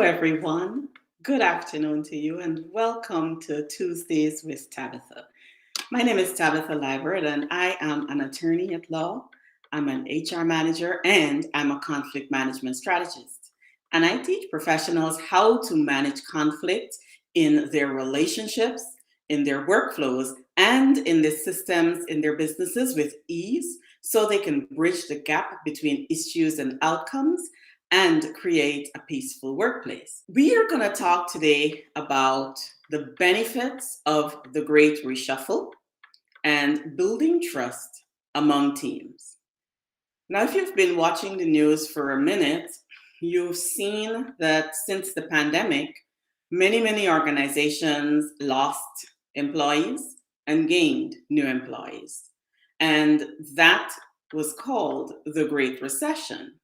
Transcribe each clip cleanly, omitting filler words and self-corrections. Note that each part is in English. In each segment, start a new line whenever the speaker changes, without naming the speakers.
everyone. Good afternoon to you, and welcome to Tuesdays with Tabitha. My name is Tabitha Liburd, and I am an attorney at law. I'm an HR manager, and I'm a conflict management strategist. And I teach professionals how to manage conflict in their relationships, in their workflows, and in the systems in their businesses with ease so they can bridge the gap between issues and outcomes and create a peaceful workplace. We are going to talk today about the benefits of the Great Reshuffle and building trust among teams. Now, if you've been watching the news for a minute, you've seen that since the pandemic, many organizations lost employees and gained new employees. And that was called the Great Recession.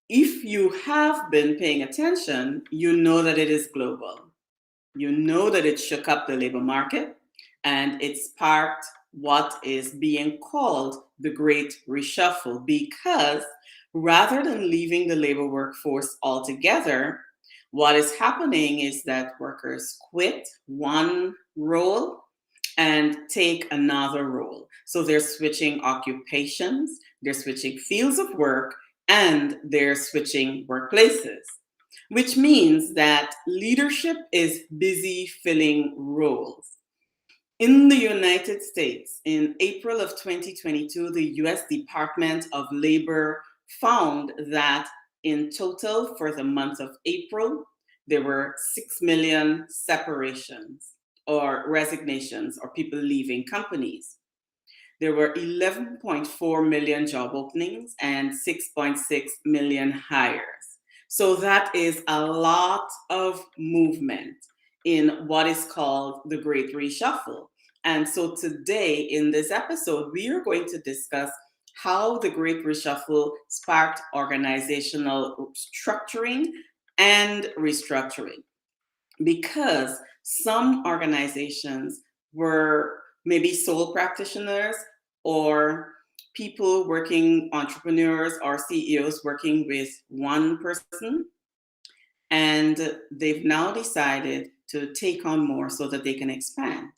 If you have been paying attention, you know that it is global. You know that it shook up the labor market and it sparked what is being called the Great Reshuffle, because rather than leaving the labor workforce altogether, what is happening is that workers quit one role and take another role. So they're switching occupations, they're switching fields of work, and they're switching workplaces, which means that leadership is busy filling roles. In the United States, in April of 2022, the US Department of Labor found that in total for the month of April, there were 6 million separations or resignations or people leaving companies. There were 11.4 million job openings and 6.6 million hires. So that is a lot of movement in what is called the Great Reshuffle. And so today in this episode, we are going to discuss how the Great Reshuffle sparked organizational structuring and restructuring. Because some organizations were maybe sole practitioners or people working, entrepreneurs or CEOs working with one person, and they've now decided to take on more so that they can expand.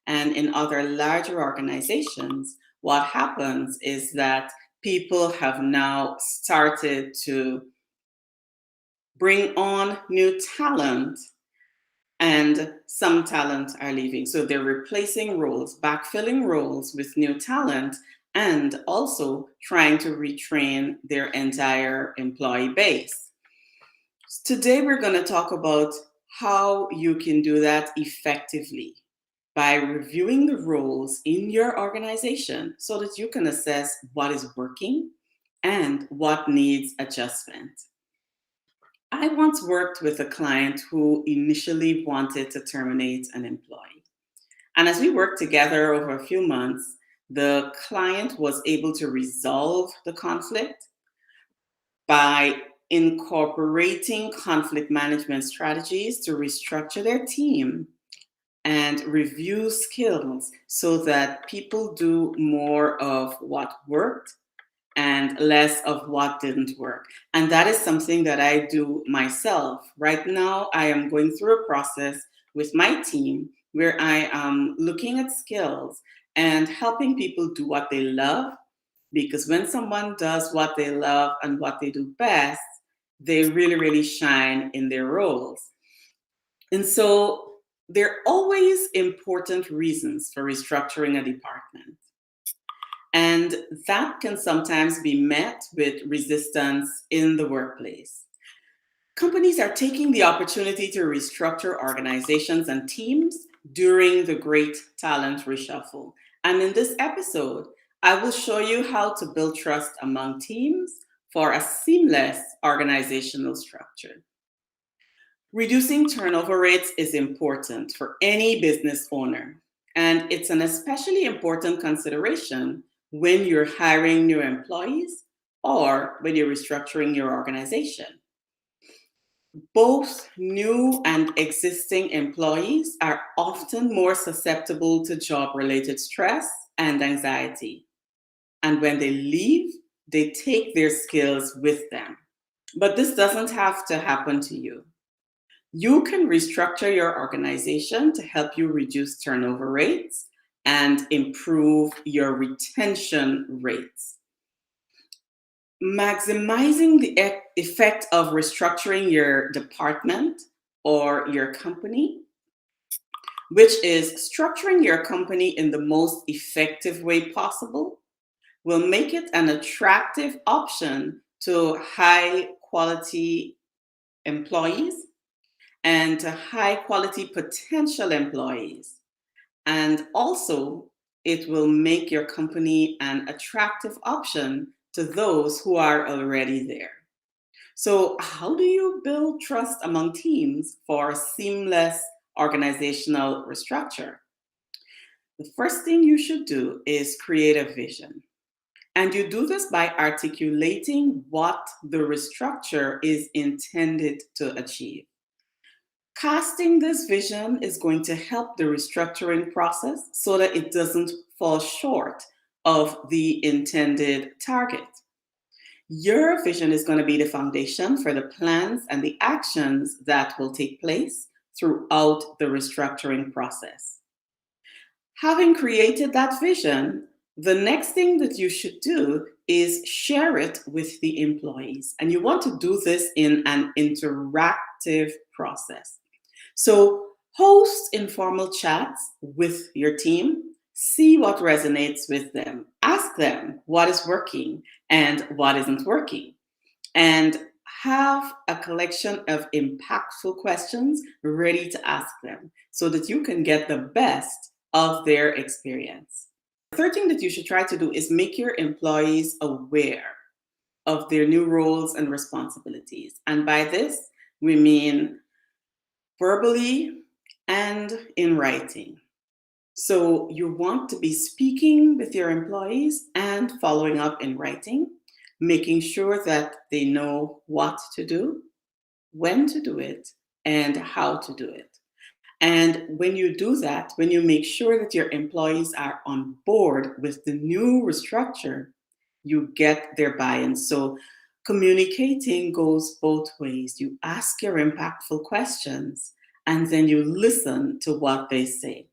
And in other larger organizations, what happens is that people have now started to bring on new talent, and some talent are leaving. So they're replacing roles, backfilling roles with new talent, and also trying to retrain their entire employee base. Today, we're going to talk about how you can do that effectively by reviewing the roles in your organization so that you can assess what is working and what needs adjustment. I once worked with a client who initially wanted to terminate an employee. And as we worked together over a few months, the client was able to resolve the conflict by incorporating conflict management strategies to restructure their team and review skills so that people do more of what worked and less of what didn't work. And that is something that I do myself. Right now, I am going through a process with my team where I am looking at skills and helping people do what they love. Because when someone does what they love and what they do best, they really shine in their roles. And so there are always important reasons for restructuring a department. And that can sometimes be met with resistance in the workplace. Companies are taking the opportunity to restructure organizations and teams during the Great Talent Reshuffle. And in this episode, I will show you how to build trust among teams for a seamless organizational structure. Reducing turnover rates is important for any business owner, and it's an especially important consideration when you're hiring new employees or when you're restructuring your organization. Both new and existing employees are often more susceptible to job-related stress and anxiety. And when they leave, they take their skills with them. But this doesn't have to happen to you. You can restructure your organization to help you reduce turnover rates and improve your retention rates. Maximizing the effect of restructuring your department or your company, which is structuring your company in the most effective way possible, will make it an attractive option to high quality employees and to high quality potential employees. And also, it will make your company an attractive option to those who are already there. So, how do you build trust among teams for seamless organizational restructure? The first thing you should do is create a vision. And you do this by articulating what the restructure is intended to achieve. Casting this vision is going to help the restructuring process so that it doesn't fall short of the intended target. Your vision is going to be the foundation for the plans and the actions that will take place throughout the restructuring process. Having created that vision, the next thing that you should do is share it with the employees. And you want to do this in an interactive process. So, host informal chats with your team, see what resonates with them, ask them what is working and what isn't working, and have a collection of impactful questions ready to ask them so that you can get the best of their experience. The third thing that you should try to do is make your employees aware of their new roles and responsibilities. And by this, we mean verbally and in writing. So you want to be speaking with your employees and following up in writing, making sure that they know what to do, when to do it, and how to do it. And when you do that, when you make sure that your employees are on board with the new restructure, you get their buy-in. So communicating goes both ways. You ask your impactful questions and then you listen to what they say.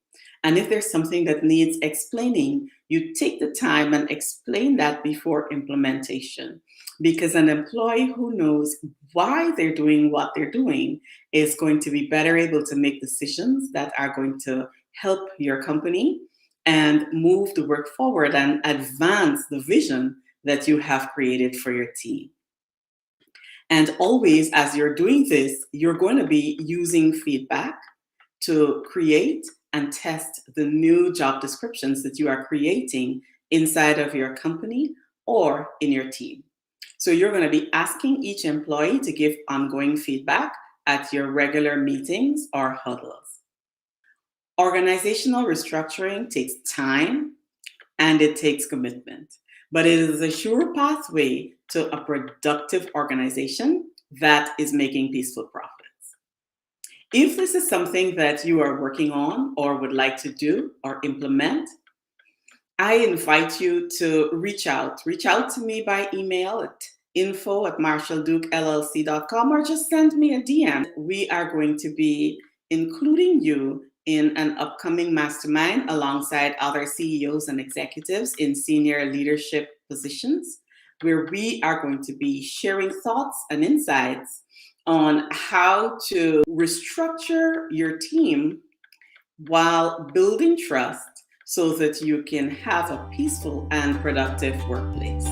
And if there's something that needs explaining, you take the time and explain that before implementation. Because an employee who knows why they're doing what they're doing is going to be better able to make decisions that are going to help your company and move the work forward and advance the vision that you have created for your team. And always, as you're doing this, you're going to be using feedback to create and test the new job descriptions that you are creating inside of your company or in your team. So you're going to be asking each employee to give ongoing feedback at your regular meetings or huddles. Organizational restructuring takes time and it takes commitment, but it is a sure pathway to a productive organization that is making peaceful profits. If this is something that you are working on or would like to do or implement, I invite you to reach out. Reach out to me by email at info@marshalldukeLLC.com or just send me a DM. We are going to be including you in an upcoming mastermind alongside other CEOs and executives in senior leadership positions, where we are going to be sharing thoughts and insights on how to restructure your team while building trust so that you can have a peaceful and productive workplace.